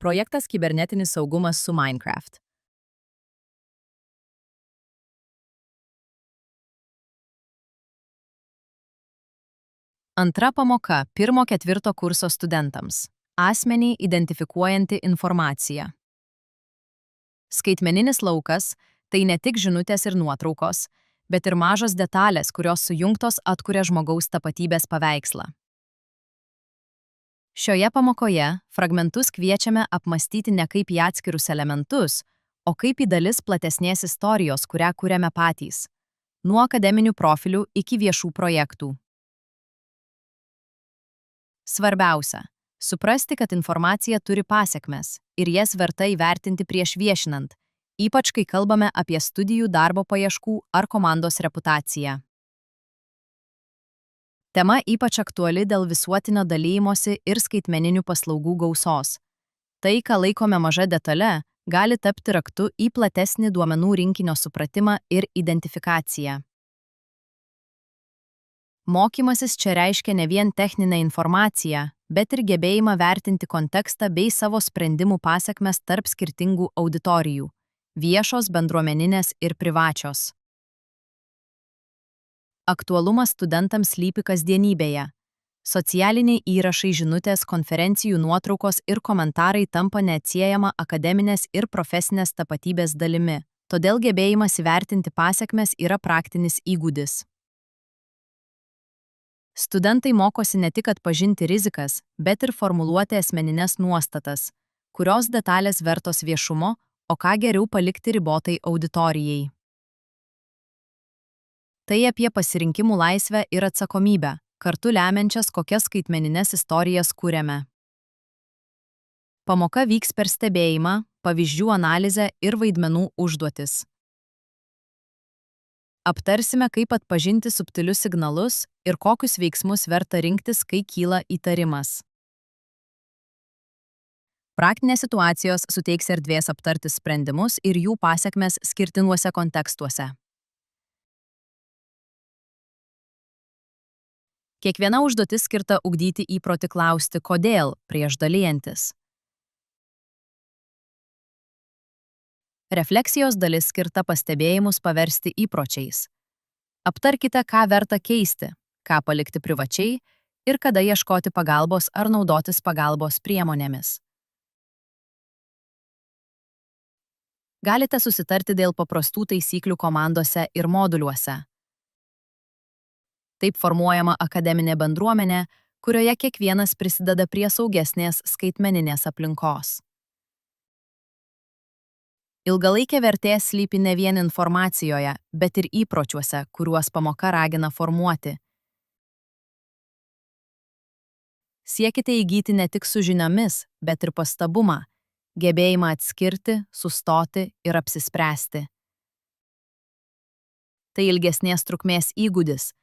Projektas Kibernetinis saugumas su Minecraft. Antra pamoka pirmo-ketvirto kurso studentams. Asmenį identifikuojanti informacija. Skaitmeninis laukas – tai ne tik žinutės ir nuotraukos, bet ir mažos detalės, kurios sujungtos atkuria žmogaus tapatybės paveikslą. Šioje pamokoje fragmentus kviečiame apmastyti ne kaip į atskirus elementus, o kaip į dalis platesnės istorijos, kurią kuriame patys. Nuo akademinių profilių iki viešų projektų. Svarbiausia – suprasti, kad informacija turi pasekmes ir jas verta įvertinti prieš viešinant, ypač kai kalbame apie studijų, darbo paieškų ar komandos reputaciją. Tema ypač aktuali dėl visuotinio dalijimosi ir skaitmeninių paslaugų gausos. Tai, ką laikome maža detale, gali tapti raktu į platesnį duomenų rinkinio supratimą ir identifikaciją. Mokymasis čia reiškia ne vien techninę informaciją, bet ir gebėjimą vertinti kontekstą bei savo sprendimų pasekmes tarp skirtingų auditorijų – viešos, bendruomeninės ir privačios. Aktualumas studentams slypi kasdienybėje. Socialiniai įrašai, žinutės, konferencijų nuotraukos ir komentarai tampa neatsiejama akademinės ir profesinės tapatybės dalimi, todėl gebėjimas įvertinti pasekmes yra praktinis įgūdis. Studentai mokosi ne tik atpažinti rizikas, bet ir formuluoti asmenines nuostatas, kurios detalės vertos viešumo, o ką geriau palikti ribotai auditorijai. Tai apie pasirinkimų laisvę ir atsakomybę, kartu lemiančias, kokias skaitmenines istorijas kuriame. Pamoka vyks per stebėjimą, pavyzdžių analizę ir vaidmenų užduotis. Aptarsime, kaip atpažinti subtilius signalus ir kokius veiksmus verta rinktis, kai kyla įtarimas. Praktinės situacijos suteiks erdvės aptarti sprendimus ir jų pasekmes skirtinguose kontekstuose. Kiekviena užduotis skirta ugdyti įprotį klausti, kodėl, prieš dalijantis. Refleksijos dalis skirta pastebėjimus paversti įpročiais. Aptarkite, ką verta keisti, ką palikti privačiai ir kada ieškoti pagalbos ar naudotis pagalbos priemonėmis. Galite susitarti dėl paprastų taisyklių komandose ir moduliuose. Taip formuojama akademinė bendruomenė, kurioje kiekvienas prisideda prie saugesnės skaitmeninės aplinkos. Ilgalaikė vertė slypi ne vien informacijoje, bet ir įpročiuose, kuriuos pamoka ragina formuoti. Siekite įgyti ne tik su žiniomis, bet ir pastabumą, gebėjimą atskirti, sustoti ir apsispręsti. Tai ilgesnės trukmės įgūdis,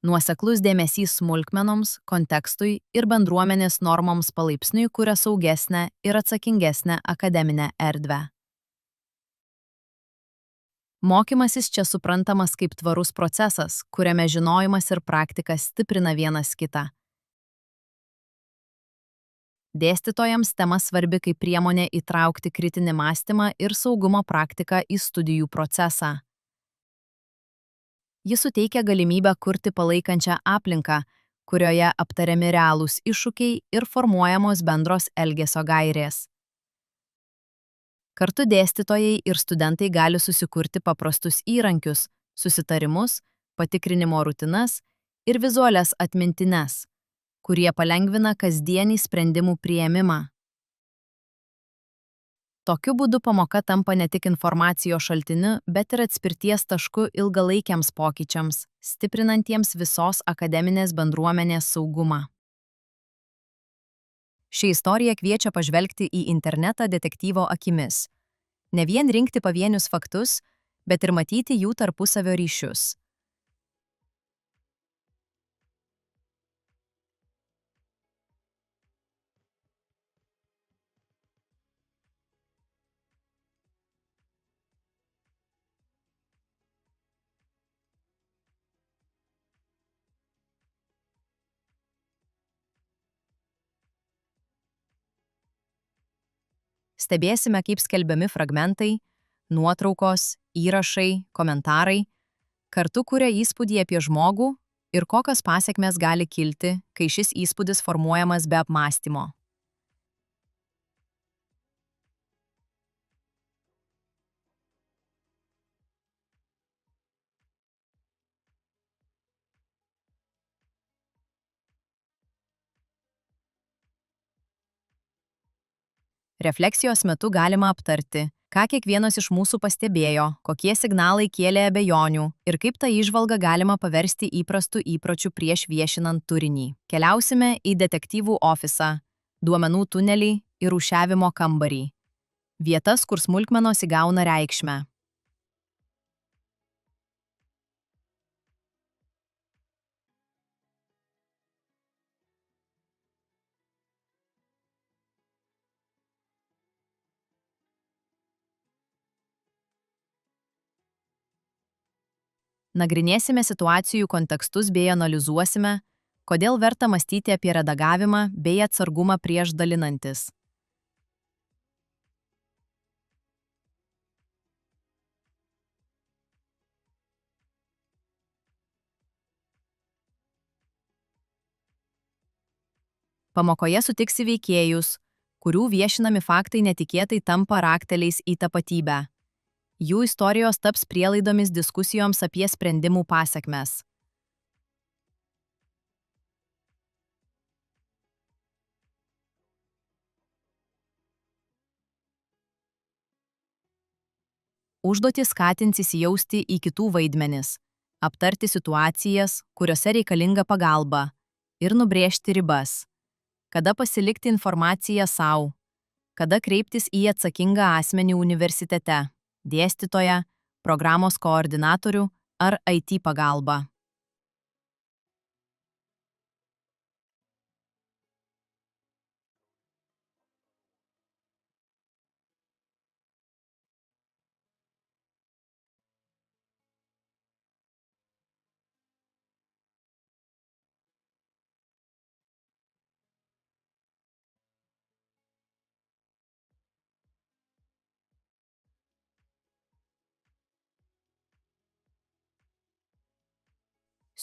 nuoseklus dėmesys smulkmenoms, kontekstui ir bendruomenės normoms palaipsniui kuria saugesnę ir atsakingesnę akademinę erdvę. Mokymasis čia suprantamas kaip tvarus procesas, kuriame žinojimas ir praktika stiprina vienas kitą. Dėstytojams tema svarbi kaip priemonė įtraukti kritinį mąstymą ir saugumo praktiką į studijų procesą. Ji suteikia galimybę kurti palaikančią aplinką, kurioje aptariami realūs iššūkiai ir formuojamos bendros elgesio gairės. Kartu dėstytojai ir studentai gali susikurti paprastus įrankius, susitarimus, patikrinimo rutinas ir vizualias atmintines, kurie palengvina kasdienį sprendimų priėmimą. Tokiu būdu pamoka tampa ne tik informacijos šaltiniu, bet ir atspirties tašku ilgalaikiams pokyčiams, stiprinantiems visos akademinės bendruomenės saugumą. Ši istorija kviečia pažvelgti į internetą detektyvo akimis. Ne vien rinkti pavienius faktus, bet ir matyti jų tarpusavio ryšius. Stebėsime, kaip skelbiami fragmentai, nuotraukos, įrašai, komentarai kartu kuria įspūdį apie žmogų ir kokios pasekmės gali kilti, kai šis įspūdis formuojamas be apmąstymo. Refleksijos metu galima aptarti, ką kiekvienas iš mūsų pastebėjo, kokie signalai kėlė abejonių ir kaip tą įžvalgą galima paversti įprastų įpročių prieš viešinant turinį. Keliausime į detektyvų ofisą, duomenų tunelį ir rūšiavimo kambarį. Vietas, kur smulkmenos įgauna reikšmę. Nagrinėsime situacijų kontekstus bei analizuosime, kodėl verta mąstyti apie redagavimą bei atsargumą prieš dalinantis. Pamokoje sutiksi veikėjus, kurių viešinami faktai netikėtai tampa rakteliais į tapatybę. Jų istorijos taps prielaidomis diskusijoms apie sprendimų pasekmes. Užduotis skatins įsijausti į kitų vaidmenis, aptarti situacijas, kuriuose reikalinga pagalba ir nubrėžti ribas. Kada pasilikti informaciją savo, kada kreiptis į atsakingą asmenį universitete, dėstytoją, programos koordinatorių ar IT pagalbą.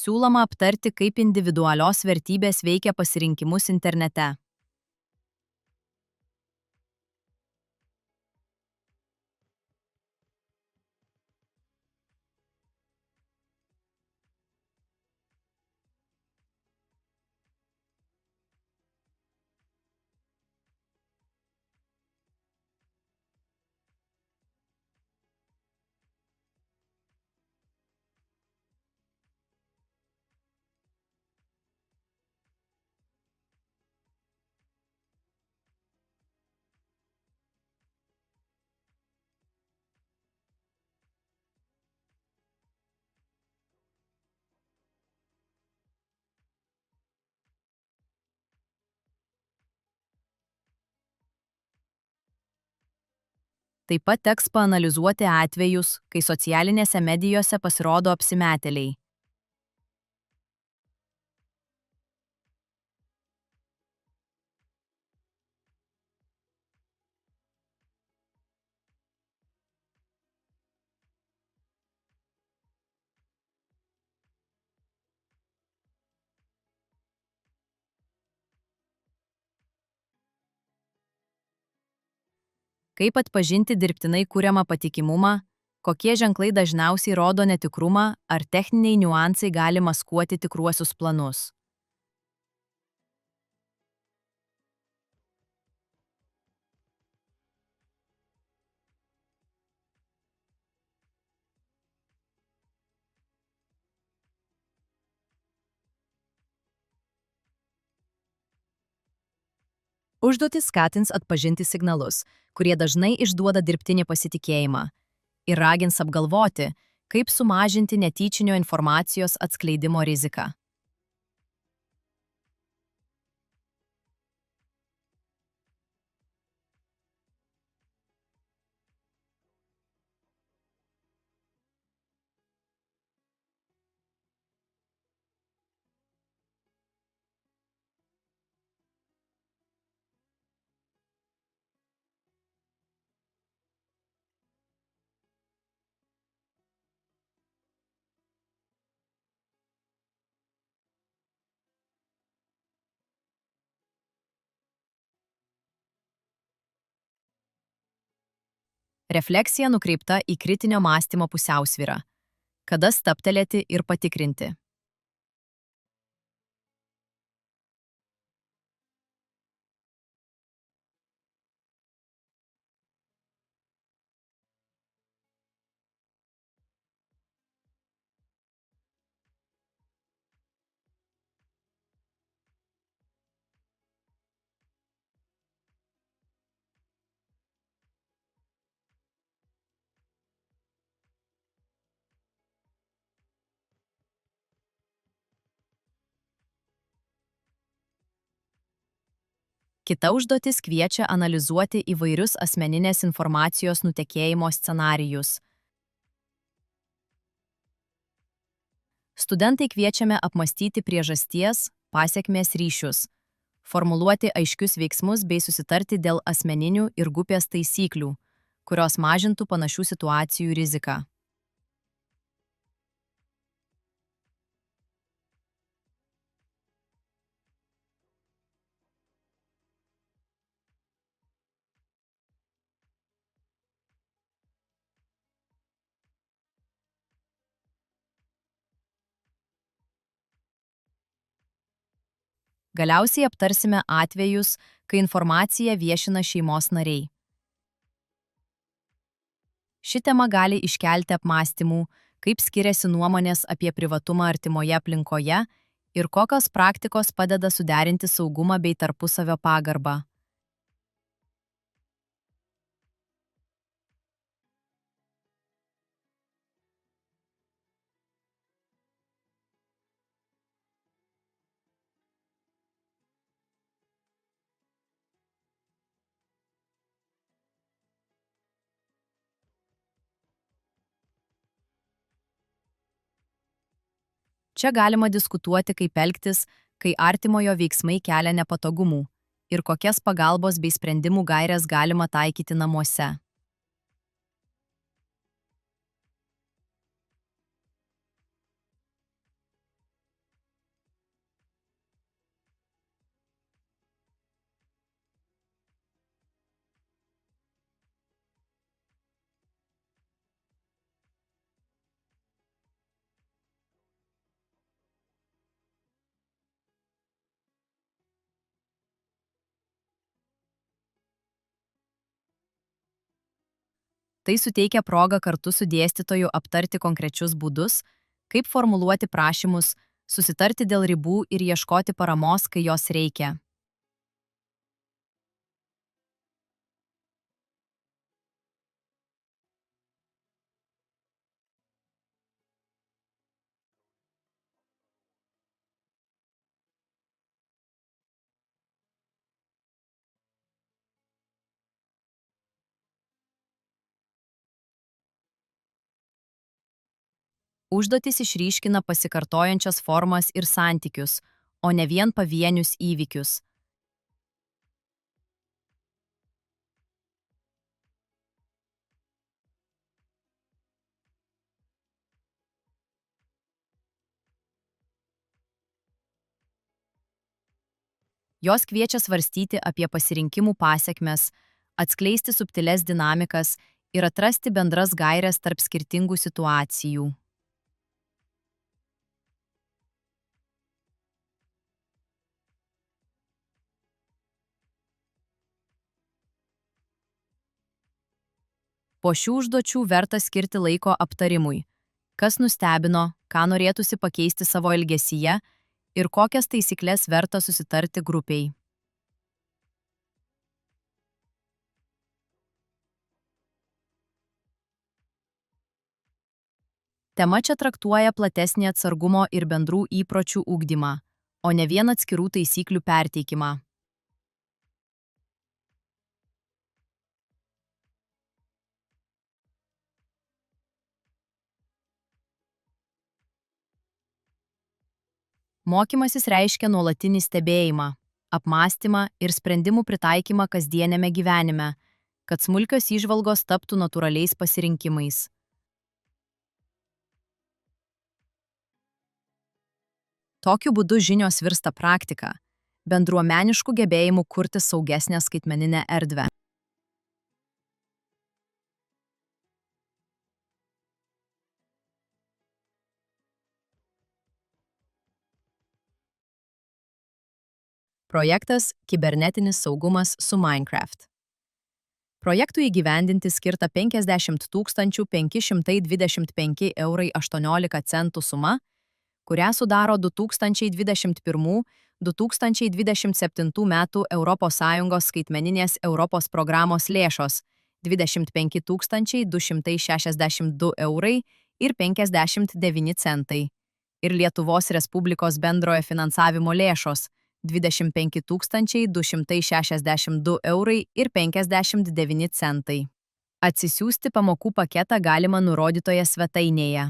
Siūloma aptarti, kaip individualios vertybės veikia pasirinkimus internete. Taip pat teks paanalizuoti atvejus, kai socialinėse medijose pasirodo apsimetėliai. Kaip atpažinti dirbtinai kuriamą patikimumą, kokie ženklai dažniausiai rodo netikrumą ar techniniai niuansai gali maskuoti tikruosius planus. Užduotis skatins atpažinti signalus, kurie dažnai išduoda dirbtinį pasitikėjimą, ir ragins apgalvoti, kaip sumažinti netyčinio informacijos atskleidimo riziką. Refleksija nukreipta į kritinio mąstymo pusiausvyrą. Kada stabtelėti ir patikrinti. Kita užduotis kviečia analizuoti įvairius asmeninės informacijos nutekėjimo scenarijus. Studentai kviečiame apmastyti priežasties, pasekmės ryšius, formuluoti aiškius veiksmus bei susitarti dėl asmeninių ir grupės taisyklių, kurios mažintų panašių situacijų riziką. Galiausiai aptarsime atvejus, kai informaciją viešina šeimos nariai. Ši tema gali iškelti apmąstymų, kaip skiriasi nuomonės apie privatumą artimoje aplinkoje ir kokios praktikos padeda suderinti saugumą bei tarpusavio pagarbą. Čia galima diskutuoti, kaip elgtis, kai artimojo veiksmai kelia nepatogumų ir kokias pagalbos bei sprendimų gaires galima taikyti namuose. Tai suteikia progą kartu su dėstytoju aptarti konkrečius būdus, kaip formuluoti prašymus, susitarti dėl ribų ir ieškoti paramos, kai jos reikia. Užduotys išryškina pasikartojančias formas ir santykius, o ne vien pavienius įvykius. Jos kviečia svarstyti apie pasirinkimų pasekmes, atskleisti subtiles dinamikas ir atrasti bendras gaires tarp skirtingų situacijų. Po šių užduočių verta skirti laiko aptarimui, kas nustebino, ką norėtųsi pakeisti savo elgesyje ir kokias taisykles verta susitarti grupiai. Tema čia traktuoja platesnį atsargumo ir bendrų įpročių ugdymą, o ne vien atskirų taisyklių perteikimą. Mokymasis reiškia nuolatinį stebėjimą, apmąstymą ir sprendimų pritaikymą kasdieniame gyvenime, kad smulkios įžvalgos taptų natūraliais pasirinkimais. Tokiu būdu žinios virsta praktika, bendruomeniškų gebėjimų kurti saugesnę skaitmeninę erdvę. Projektas Kibernetinis saugumas su Minecraft. Projektui įgyvendinti skirta 50 525 eurai 18 centų suma, kurią sudaro 2021–2027 metų ES skaitmeninės Europos programos lėšos 25 262 eurai ir 59 centai ir Lietuvos Respublikos bendrojo finansavimo lėšos 25 262 eurai ir 59 centai. Atsisiųsti pamokų paketą galima nurodytoje svetainėje.